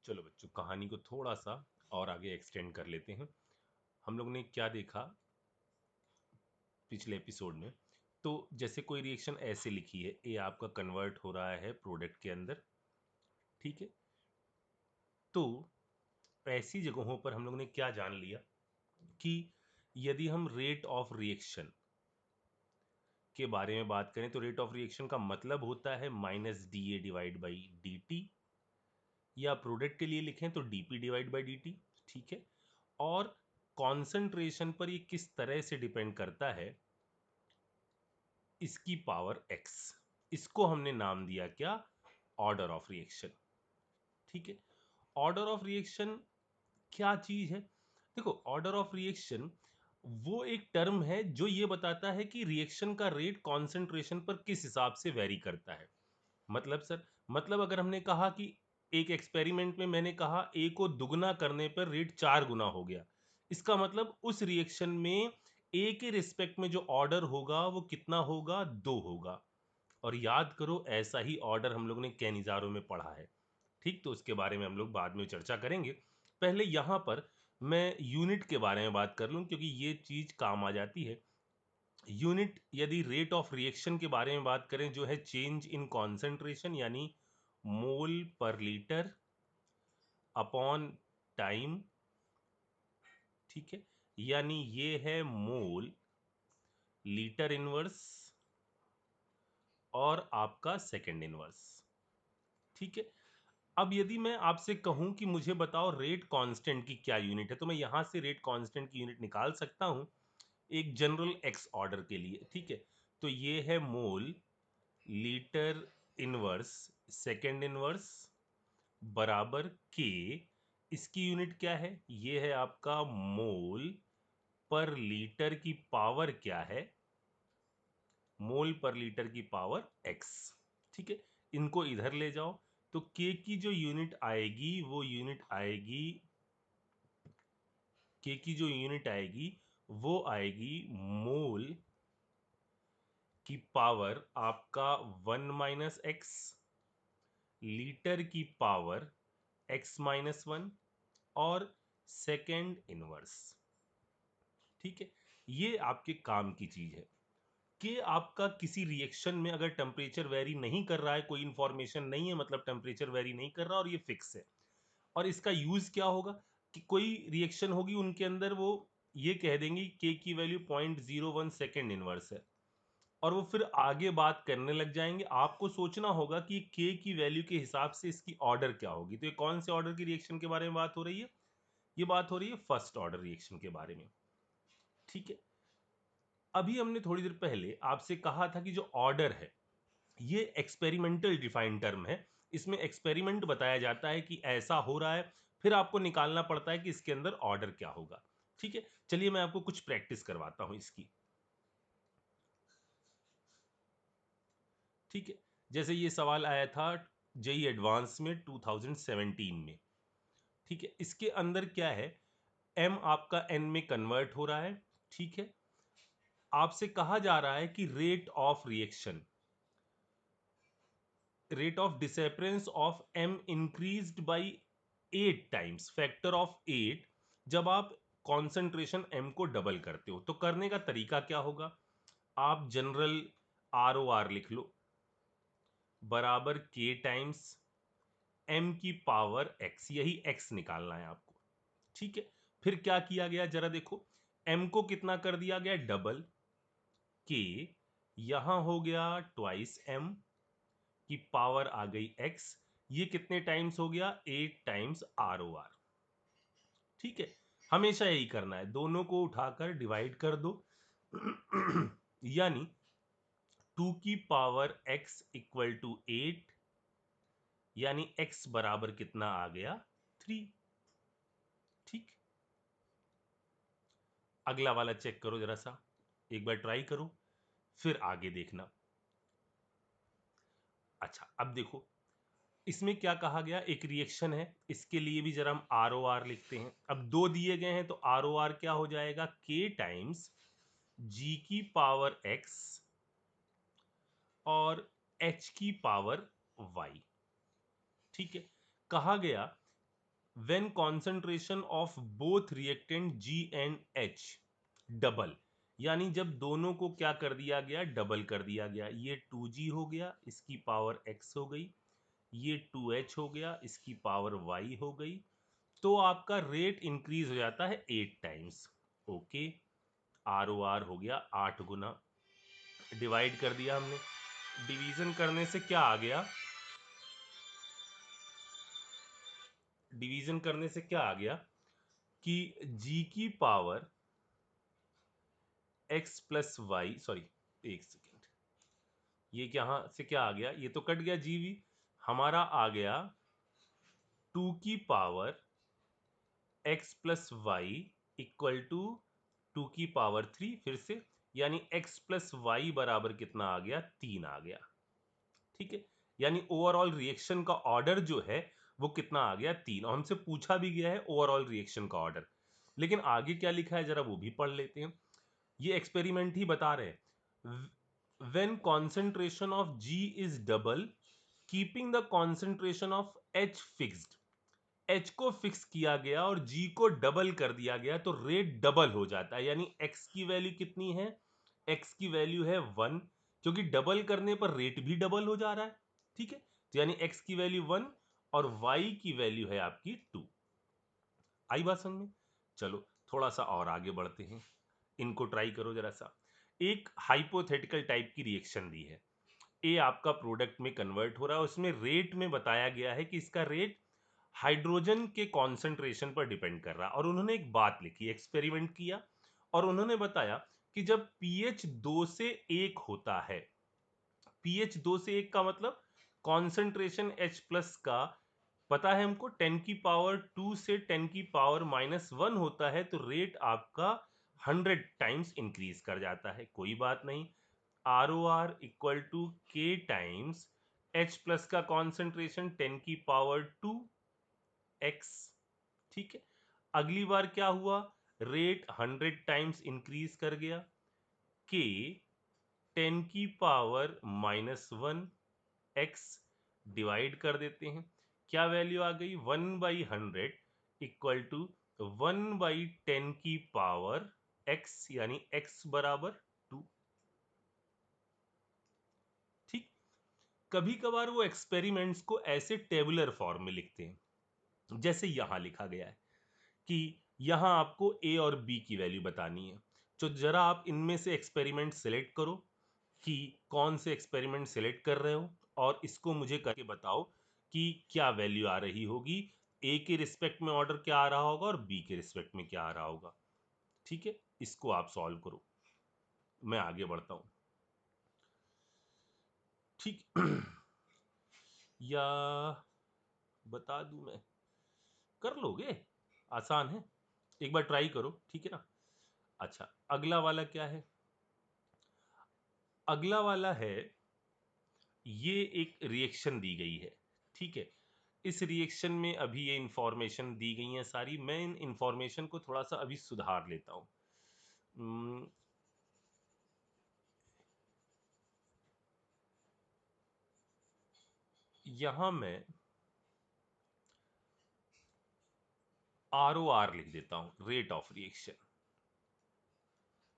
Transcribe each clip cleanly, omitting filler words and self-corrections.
चलो बच्चों, कहानी को थोड़ा सा और आगे एक्सटेंड कर लेते हैं। हम लोग ने क्या देखा पिछले एपिसोड में? तो जैसे कोई रिएक्शन ऐसे लिखी है, ए आपका कन्वर्ट हो रहा है प्रोडक्ट के अंदर, ठीक है। तो ऐसी जगहों पर हम लोग ने क्या जान लिया कि यदि हम रेट ऑफ रिएक्शन के बारे में बात करें तो रेट ऑफ रिएक्शन का मतलब होता है minus D A divide by D T, या प्रोडक्ट के लिए लिखें तो DP divide by D T, ठीक है। और कॉन्सेंट्रेशन पर ये किस तरह से डिपेंड करता है, इसकी पावर एक्स। इसको हमने नाम दिया क्या? ऑर्डर ऑफ रिएक्शन, ठीक है। ऑर्डर ऑफ रिएक्शन क्या चीज है? देखो, ऑर्डर ऑफ रिएक्शन वो एक टर्म है जो ये बताता है कि रिएक्शन का रेट कॉन्सेंट्रेशन पर किस हिसाब से वेरी करता है। मतलब सर, मतलब अगर हमने कहा कि एक एक्सपेरिमेंट में मैंने कहा ए को दुगना करने पर रेट 4 गुना हो गया, इसका मतलब उस रिएक्शन में ए के रिस्पेक्ट में जो ऑर्डर होगा वो कितना होगा? 2 होगा। और याद करो, ऐसा ही ऑर्डर हम लोग ने कैनिजारो में पढ़ा है, ठीक। तो उसके बारे में हम लोग बाद में चर्चा करेंगे। पहले यहां पर मैं यूनिट के बारे में बात कर लूं, क्योंकि ये चीज काम आ जाती है। यूनिट, यदि रेट ऑफ रिएक्शन के बारे में बात करें, जो है चेंज इन कॉन्सेंट्रेशन, यानी मोल पर लीटर अपॉन टाइम, ठीक है। यानी ये है मोल, लीटर इनवर्स और आपका सेकंड इनवर्स, ठीक है। अब यदि मैं आपसे कहूं कि मुझे बताओ रेट कांस्टेंट की क्या यूनिट है, तो मैं यहां से रेट कांस्टेंट की यूनिट निकाल सकता हूं एक जनरल एक्स ऑर्डर के लिए, ठीक है। तो ये है मोल, लीटर इनवर्स, सेकंड इनवर्स बराबर के। इसकी यूनिट क्या है? ये है आपका मोल पर लीटर की पावर क्या है? मोल पर लीटर की पावर एक्स, ठीक है। इनको इधर ले जाओ, तो के की जो यूनिट आएगी वो यूनिट आएगी, के की जो यूनिट आएगी वो आएगी मोल की पावर आपका 1 - x, लीटर की पावर x-1 और सेकेंड इनवर्स, ठीक है। ये आपके काम की चीज है कि आपका किसी रिएक्शन में अगर टेम्परेचर वेरी नहीं कर रहा है, कोई इंफॉर्मेशन नहीं है, मतलब टेम्परेचर वेरी नहीं कर रहा और ये फिक्स है, और इसका यूज क्या होगा कि कोई रिएक्शन होगी उनके अंदर, वो ये कह देंगे के की वैल्यू 0.01 सेकेंड इनवर्स है, और वो फिर आगे बात करने लग जाएंगे। आपको सोचना होगा कि के की वैल्यू के हिसाब से इसकी ऑर्डर क्या होगी। तो ये कौन से ऑर्डर की रिएक्शन के बारे में बात हो रही है? ये बात हो रही है फर्स्ट ऑर्डर रिएक्शन के बारे में, ठीक है। अभी हमने थोड़ी देर पहले आपसे कहा था कि जो ऑर्डर है ये एक्सपेरिमेंटल डिफाइंड टर्म है। इसमें एक्सपेरिमेंट बताया जाता है कि ऐसा हो रहा है, फिर आपको निकालना पड़ता है कि इसके अंदर ऑर्डर क्या होगा, ठीक है। चलिए मैं आपको कुछ प्रैक्टिस करवाता हूं इसकी, ठीक है। जैसे ये सवाल आया था जेई एडवांस में 2017 में, ठीक है। इसके अंदर क्या है, एम आपका एन में कन्वर्ट हो रहा है, ठीक है। आपसे कहा जा रहा है कि rate of disappearance of M increased by 8 times, factor of 8, जब आप कॉन्सेंट्रेशन एम को डबल करते हो। तो करने का तरीका क्या होगा? आप जनरल आर ओ आर लिख लो, बराबर के टाइम्स एम की पावर एक्स, यही एक्स निकालना है आपको, ठीक है। फिर क्या किया गया जरा देखो, एम को कितना कर दिया गया? डबल। के यहां हो गया ट्वाइस एम की पावर आ गई एक्स, ये कितने टाइम्स हो गया? 8 टाइम्स आर ओ आर, ठीक है। हमेशा यही करना है, दोनों को उठाकर डिवाइड कर दो यानी 2 की पावर एक्स इक्वल टू 8, यानी x बराबर कितना आ गया? 3, ठीक। अगला वाला चेक करो जरा सा, एक बार ट्राई करो, फिर आगे देखना। अच्छा, अब देखो इसमें क्या कहा गया, एक रिएक्शन है, इसके लिए भी जरा हम आर ओ आर लिखते हैं। अब दो दिए गए हैं तो आर ओ आर क्या हो जाएगा? के टाइम्स जी की पावर एक्स और एच की पावर वाई, ठीक है। कहा गया when concentration of both reactant G and H double, यानी जब दोनों को क्या कर दिया गया, डबल कर दिया गया। ये 2G हो गया, इसकी पावर x हो गई, ये 2H हो गया, इसकी पावर y हो गई, तो आपका रेट इंक्रीज हो जाता है 8 टाइम्स। ओके, ROR हो गया 8 गुना। डिवाइड कर दिया हमने, डिवीजन करने से क्या आ गया, डिवीजन करने से क्या आ गया कि G की power x plus y, sorry एक सेकेंड, ये यहाँ से क्या आ गया, ये तो कट गया GV, हमारा आ गया 2 की power x plus y equal to 2 की पावर 3, फिर से, यानी x प्लस वाई बराबर कितना आ गया, 3 आ गया। ठीक है, यानी ओवरऑल रिएक्शन का ऑर्डर जो है वो कितना आ गया, 3। और हमसे पूछा भी गया है ओवरऑल रिएक्शन का ऑर्डर, लेकिन आगे क्या लिखा है जरा वो भी पढ़ लेते हैं। ये एक्सपेरिमेंट ही बता रहे हैं, when concentration of G is double keeping the concentration of H fixed, H को फिक्स किया गया और G को डबल कर दिया गया तो रेट डबल हो जाता है। यानी X की वैल्यू कितनी है, X की वैल्यू है 1, क्योंकि डबल करने पर रेट भी डबल हो जा रहा है। ठीक है, तो यानी X की वैल्यू 1 और Y की वैल्यू है आपकी 2। आई बात समझ में? चलो थोड़ा सा और आगे बढ़ते हैं, इनको ट्राई करो जरा सा। एक हाइपोथेटिकल टाइप की रिएक्शन दी है, ए आपका प्रोडक्ट में कन्वर्ट हो रहा है, उसमें रेट में बताया गया है कि इसका रेट हाइड्रोजन के कॉन्सेंट्रेशन पर डिपेंड कर रहा है। और उन्होंने एक बात लिखी, एक्सपेरिमेंट किया और उन्होंने बताया कि जब पीएच 2 से 1 होता है, पीएच 2 से 1 का मतलब कॉन्सेंट्रेशन H प्लस का पता है हमको 10 की पावर 2 से 10 की पावर -1 होता है, तो रेट आपका 100 टाइम्स इंक्रीज कर जाता है। कोई बात नहीं, ROR equal to K times H plus का कॉन्सेंट्रेशन 10 की पावर 2 x। ठीक है, अगली बार क्या हुआ, रेट 100 टाइम्स इंक्रीज कर गया, K 10 की पावर -1 x, डिवाइड कर देते हैं, क्या वैल्यू आ गई, 1/100 इक्वल टू 1/10 की पावर x, यानी x बराबर 2। ठीक, कभी कभार वो एक्सपेरिमेंट्स को ऐसे टेबुलर फॉर्म में लिखते हैं, जैसे यहां लिखा गया है कि यहां आपको ए और बी की वैल्यू बतानी है। तो जरा आप इनमें से एक्सपेरिमेंट सिलेक्ट करो कि कौन से एक्सपेरिमेंट सिलेक्ट कर रहे हो और इसको मुझे करके बताओ कि क्या वैल्यू आ रही होगी, ए के रिस्पेक्ट में ऑर्डर क्या आ रहा होगा और बी के रिस्पेक्ट में क्या आ रहा होगा। ठीक है, इसको आप सॉल्व करो, मैं आगे बढ़ता हूं। ठीक या बता दूं मैं, कर लोगे, आसान है, एक बार ट्राई करो, ठीक है ना। अच्छा, अगला वाला क्या है, अगला वाला है, ये एक रिएक्शन दी गई है। ठीक है, इस रिएक्शन में अभी ये इंफॉर्मेशन दी गई है सारी, मैं इन इंफॉर्मेशन को थोड़ा सा अभी सुधार लेता हूं। यहां मैं ROR लिख देता हूं, रेट ऑफ रिएक्शन।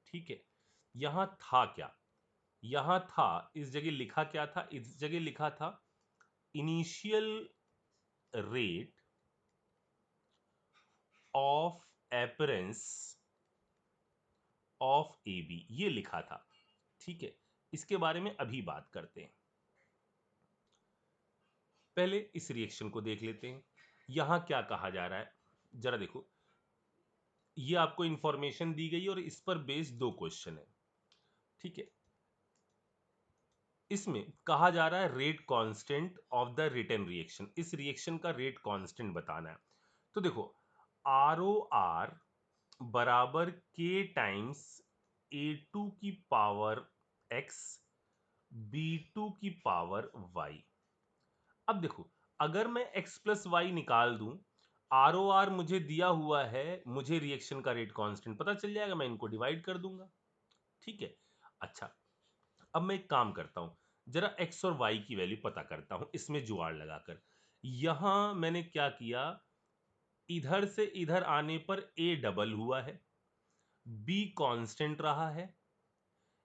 ठीक है, यहां था क्या, यहां था, इस जगह लिखा क्या था, इस जगह लिखा था initial rate of appearance of AB, ये लिखा था। ठीक है, इसके बारे में अभी बात करते हैं, पहले इस रिएक्शन को देख लेते हैं। यहां क्या कहा जा रहा है, जरा देखो, ये आपको इंफॉर्मेशन दी गई और इस पर बेस्ड दो क्वेश्चन है। ठीक है, इसमें कहा जा रहा है rate constant of the written reaction, इस रिएक्शन का रेट कांस्टेंट बताना है। तो देखो, ROR बराबर K टाइम्स A2 की पावर X B2 की पावर Y। अब देखो, अगर मैं x प्लस वाई निकाल दूं, ROR मुझे दिया हुआ है, मुझे रिएक्शन का रेट कांस्टेंट पता चल जाएगा, मैं इनको डिवाइड कर दूंगा। ठीक है, अच्छा, अब मैं एक काम करता हूं, जरा x और y की वैल्यू पता करता हूं इसमें जुगाड़ लगाकर। यहां मैंने क्या किया, इधर से इधर आने पर A डबल हुआ है, B कांस्टेंट रहा है,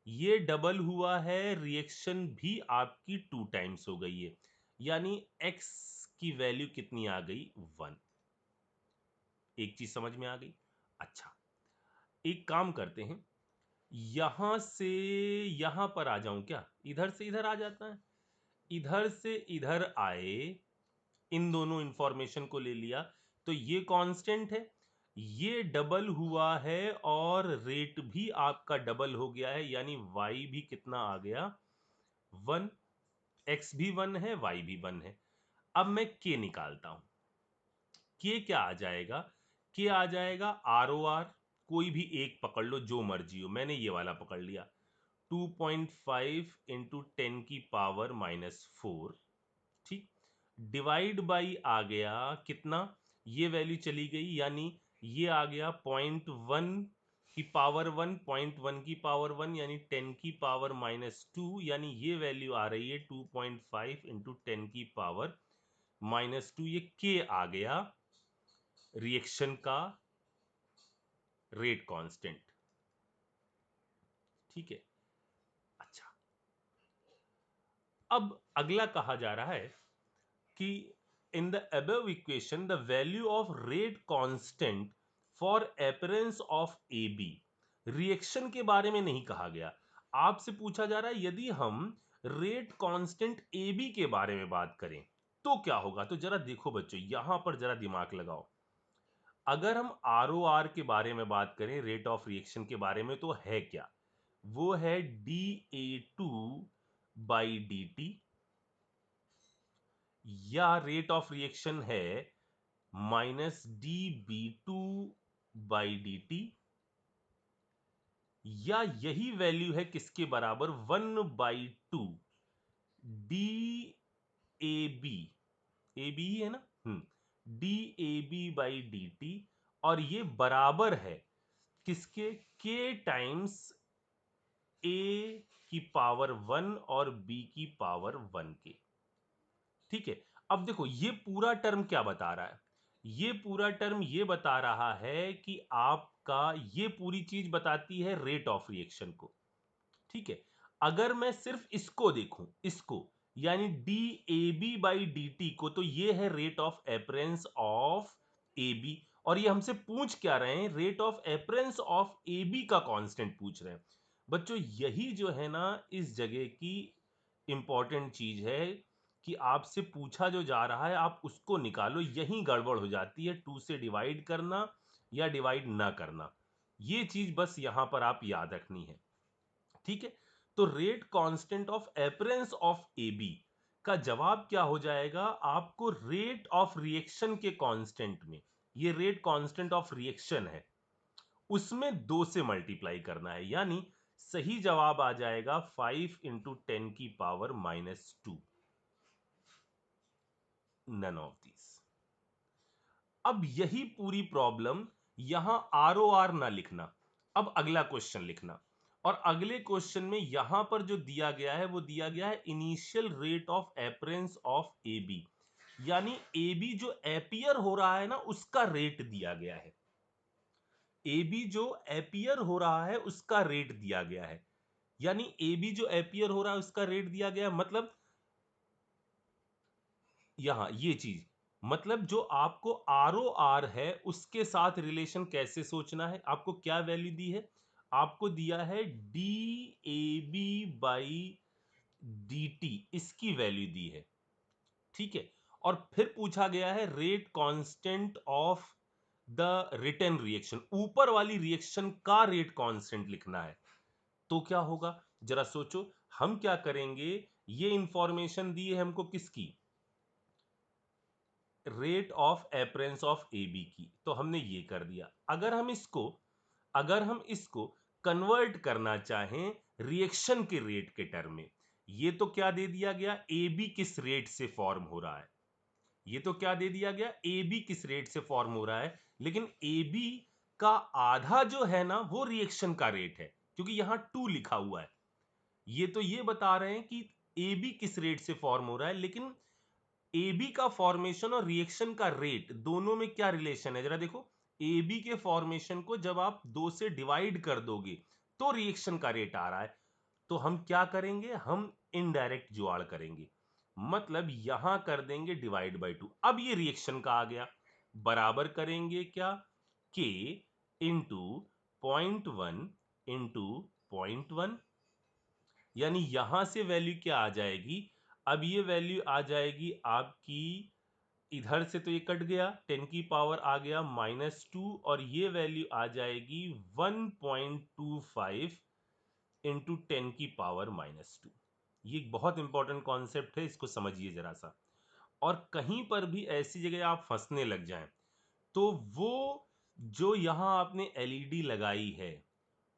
ये डबल हुआ है, रिएक्शन भी आपकी 2 टाइम्स हो गई है, यानी x की वैल्यू कितनी आ गई 1। एक चीज समझ में आ गई। अच्छा, एक काम करते हैं, यहां से यहां पर आ जाऊं क्या? इधर से इधर आ जाता है, इधर से इधर आए, इन दोनों इंफॉर्मेशन को ले लिया, तो ये कांस्टेंट है, ये डबल हुआ है और रेट भी आपका डबल हो गया है, यानी y भी कितना आ गया 1, x भी 1 है, y भी 1 है। अब मैं k निकालता हूं, k क्या आ जाएगा? k आ जाएगा ROR, कोई भी एक पकड़ लो जो मर्जी हो, मैंने ये वाला पकड़ लिया, 2.5 इंटू 10 की पावर -4, ठीक, डिवाइड बाई आ गया कितना, ये वैल्यू चली गई, यानी ये आ गया 0.1 की पावर 1, 0.1 की पावर 1, यानी 10 की पावर -2, यानी ये वैल्यू आ रही है 2.5 इंटू 10 की पावर -2। ये के आ गया रिएक्शन का रेट कांस्टेंट, ठीक है। अच्छा, अब अगला कहा जा रहा है कि in the above equation the value of rate constant for appearance of AB, reaction के बारे में नहीं कहा गया, आपसे पूछा जा रहा है यदि हम रेट कांस्टेंट AB के बारे में बात करें तो क्या होगा। तो जरा देखो बच्चों, यहां पर जरा दिमाग लगाओ, अगर हम ROR के बारे में बात करें, रेट ऑफ रिएक्शन के बारे में, तो है क्या? वो है dA2 बाई dt, या रेट ऑफ रिएक्शन है -dB2 बाई dt, या यही वैल्यू है किसके बराबर 1/2 DAB, AB ही है ना, DAB बाई dt, और ये बराबर है किसके? K टाइम्स A की पावर 1 और B की पावर 1 के, ठीक है। अब देखो ये पूरा टर्म क्या बता रहा है, ये पूरा टर्म ये बता रहा है कि आपका ये पूरी चीज बताती है रेट ऑफ रिएक्शन को, ठीक है। अगर मैं सिर्फ इसको देखूं, इसको यानी D A B by D T को, तो ये है rate of appearance of A B, और ये हमसे पूछ क्या रहे हैं? Rate of appearance of A B का कांस्टेंट पूछ रहे हैं। बच्चों यही जो है ना इस जगह की इंपॉर्टेंट चीज है कि आपसे पूछा जो जा रहा है आप उसको निकालो, यही गड़बड़ हो जाती है, 2 से डिवाइड करना या डिवाइड ना करना, ये चीज बस यहां पर आप याद रखनी है, ठीक है। तो rate constant of appearance of A B का जवाब क्या हो जाएगा? आपको रेट ऑफ रिएक्शन के कांस्टेंट में, ये रेट कांस्टेंट ऑफ रिएक्शन है, उसमें 2 से मल्टीप्लाई करना है, यानी सही जवाब आ जाएगा 5 इंटू 10 की पावर -2, नन ऑफ दीज। अब यही पूरी प्रॉब्लम, यहां ROR ना लिखना, अब अगला क्वेश्चन लिखना, और अगले क्वेश्चन में यहां पर जो दिया गया है वो दिया गया है initial rate of appearance of AB, यानी AB जो अपीयर हो रहा है ना उसका रेट दिया गया है, AB जो अपीयर हो रहा है उसका रेट दिया गया है, यानी AB जो अपीयर हो रहा है उसका रेट दिया गया है, मतलब यहां ये चीज, मतलब जो आपको ROR है उसके साथ रिलेशन कैसे सोचना है, आपको क्या वैल्यू दी है? आपको दिया है DAB बाई dt, इसकी वैल्यू दी है, ठीक है। और फिर पूछा गया है rate constant of the return reaction, ऊपर वाली रिएक्शन का रेट कांस्टेंट लिखना है, तो क्या होगा जरा सोचो। हम क्या करेंगे, ये इंफॉर्मेशन दी है हमको किसकी? Rate of appearance of A B की, तो हमने ये कर दिया। अगर हम इसको कन्वर्ट करना चाहें रिएक्शन के रेट के टर्म में, ये तो क्या दे दिया गया? ए बी किस रेट से फॉर्म हो रहा है, ये तो क्या दे दिया गया? ए बी किस रेट से फॉर्म हो रहा है, लेकिन ए बी का आधा जो है ना वो रिएक्शन का रेट है, क्योंकि यहां 2 लिखा हुआ है। ये तो ये बता रहे हैं कि ए बी किस रेट से फॉर्म हो रहा है, लेकिन AB का फॉर्मेशन और रिएक्शन का रेट दोनों में क्या रिलेशन है जरा देखो। AB के फॉर्मेशन को जब आप 2 से डिवाइड कर दोगे तो रिएक्शन का रेट आ रहा है, तो हम क्या करेंगे, हम इनडायरेक्ट जुगाड़ करेंगे, मतलब यहां कर देंगे डिवाइड बाय 2। अब ये रिएक्शन का आ गया, बराबर करेंगे क्या, K इंटू 0.1 इंटू 0.1, यानी यहां से वैल्यू क्या आ जाएगी, अब ये वैल्यू आ जाएगी आपकी, इधर से तो ये कट गया, 10 की पावर आ गया -2, और ये वैल्यू आ जाएगी 1.25 इंटू 10 की पावर -2। ये एक बहुत इंपॉर्टेंट कॉन्सेप्ट है, इसको समझिए जरा सा। और कहीं पर भी ऐसी जगह आप फंसने लग जाएं तो वो जो यहां आपने एलईडी लगाई है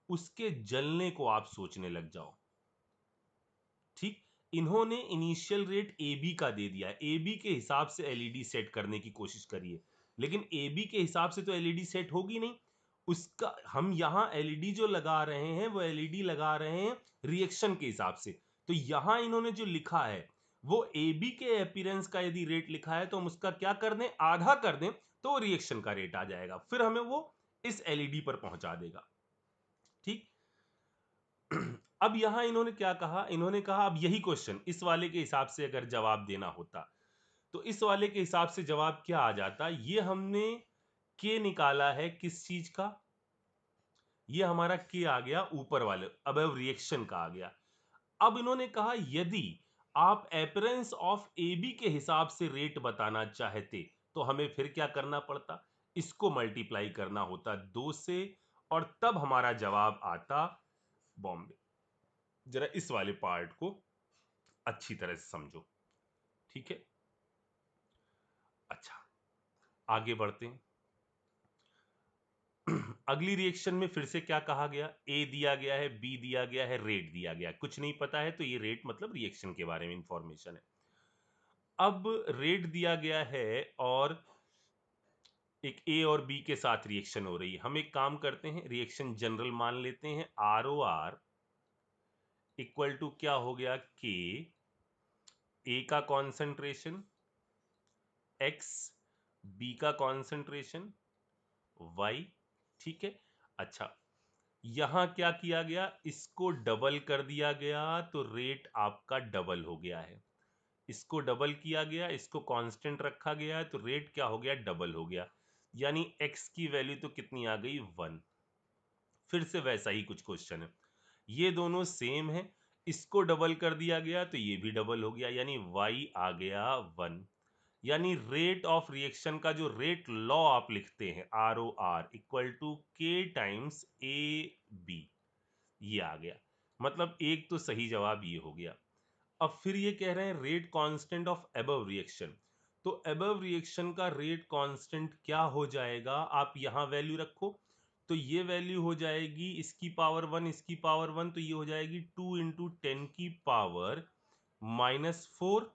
उसके जलने को आप सोचने लग जाओ। ठीक, इन्होंने इनिशियल रेट ए बी का दे दिया है, ए बी के हिसाब से एलईडी सेट करने की कोशिश करिए, लेकिन ए बी के हिसाब से तो एलईडी सेट होगी नहीं, उसका हम यहां एलईडी जो लगा रहे हैं वो एलईडी लगा रहे हैं रिएक्शन के हिसाब से। तो यहां इन्होंने जो लिखा है वो ए बी के अपीयरेंस का यदि रेट लिखा है तो हम उसका क्या कर दें, आधा कर दें, तो रिएक्शन का रेट आ जाएगा, फिर हमें वो इस एलईडी पर पहुंचा देगा। ठीक, अब यहां इन्होंने क्या कहा, इन्होंने कहा अब यही क्वेश्चन इस वाले के हिसाब से अगर जवाब देना होता तो इस वाले के हिसाब से जवाब क्या आ जाता, ये हमने के निकाला है किस चीज का, ये हमारा के आ गया ऊपर वाले अबव रिएक्शन का आ गया। अब इन्होंने कहा यदि आप अपीयरेंस ऑफ ए बी के हिसाब से रेट बताना चाहते तो हमें फिर क्या करना पड़ता, इसको मल्टीप्लाई करना होता 2 से, और तब हमारा जवाब आता बॉम्बे। जरा इस वाले पार्ट को अच्छी तरह से समझो, ठीक है। अच्छा, आगे बढ़ते हैं। अगली रिएक्शन में फिर से क्या कहा गया, ए दिया गया है, बी दिया गया है, रेट दिया गया है, कुछ नहीं पता है तो ये रेट मतलब रिएक्शन के बारे में इंफॉर्मेशन है। अब रेट दिया गया है और एक ए और बी के साथ रिएक्शन हो रही है, हम एक काम करते हैं, रिएक्शन जनरल मान लेते हैं, R O R equal to क्या हो गया, के ए का कॉन्सेंट्रेशन एक्स, बी का कॉन्सेंट्रेशन वाई, ठीक है। अच्छा, यहां क्या किया गया, इसको डबल कर दिया गया तो रेट आपका डबल हो गया है, इसको डबल किया गया, इसको कांस्टेंट रखा गया है तो रेट क्या हो गया, डबल हो गया, यानी x की वैल्यू तो कितनी आ गई 1। फिर से वैसा ही कुछ क्वेश्चन है, ये दोनों सेम है, इसको डबल कर दिया गया तो ये भी डबल हो गया, यानी y आ गया 1। यानी रेट ऑफ रिएक्शन का जो रेट लॉ आप लिखते हैं R O R equal to K times A B, ये आ गया, मतलब एक तो सही जवाब ये हो गया। अब फिर ये कह रहे हैं rate constant of above reaction, तो अबव रिएक्शन का रेट कांस्टेंट क्या हो जाएगा, आप यहां वैल्यू रखो, तो ये वैल्यू हो जाएगी इसकी पावर 1, इसकी पावर 1, तो ये हो जाएगी 2 इंटू 10 की पावर -4,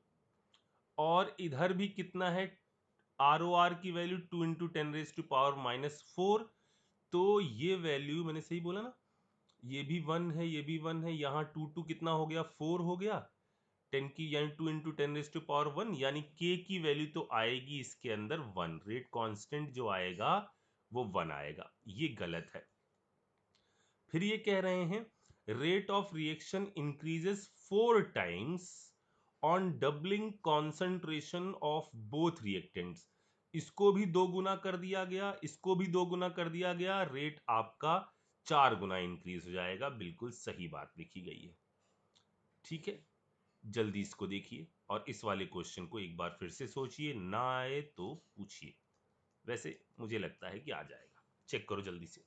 और इधर भी कितना है, आर ओ आर की value 2 into 10 raise to power -4, तो ये वैल्यू मैंने सही बोला ना, ये भी 1 है, ये भी 1 है, यहाँ 2 2 कितना हो गया, 4 हो गया, 10 की यानी 2 इंटू 10 रेज टू पावर 1, यानी के की वैल्यू तो आएगी इसके अंदर 1, रेट कांस्टेंट जो आएगा वो 1 आएगा, ये गलत है। फिर ये कह रहे हैं rate of reaction increases 4 times on doubling concentration of both reactants, इसको भी 2 गुना कर दिया गया, इसको भी 2 गुना कर दिया गया, रेट आपका 4 गुना इंक्रीज हो जाएगा, बिल्कुल सही बात लिखी गई है, ठीक है। जल्दी इसको देखिए और इस वाले क्वेश्चन को एक बार फिर से सोचिए, ना आए तो पूछिए, वैसे मुझे लगता है कि आ जाएगा, चेक करो जल्दी से।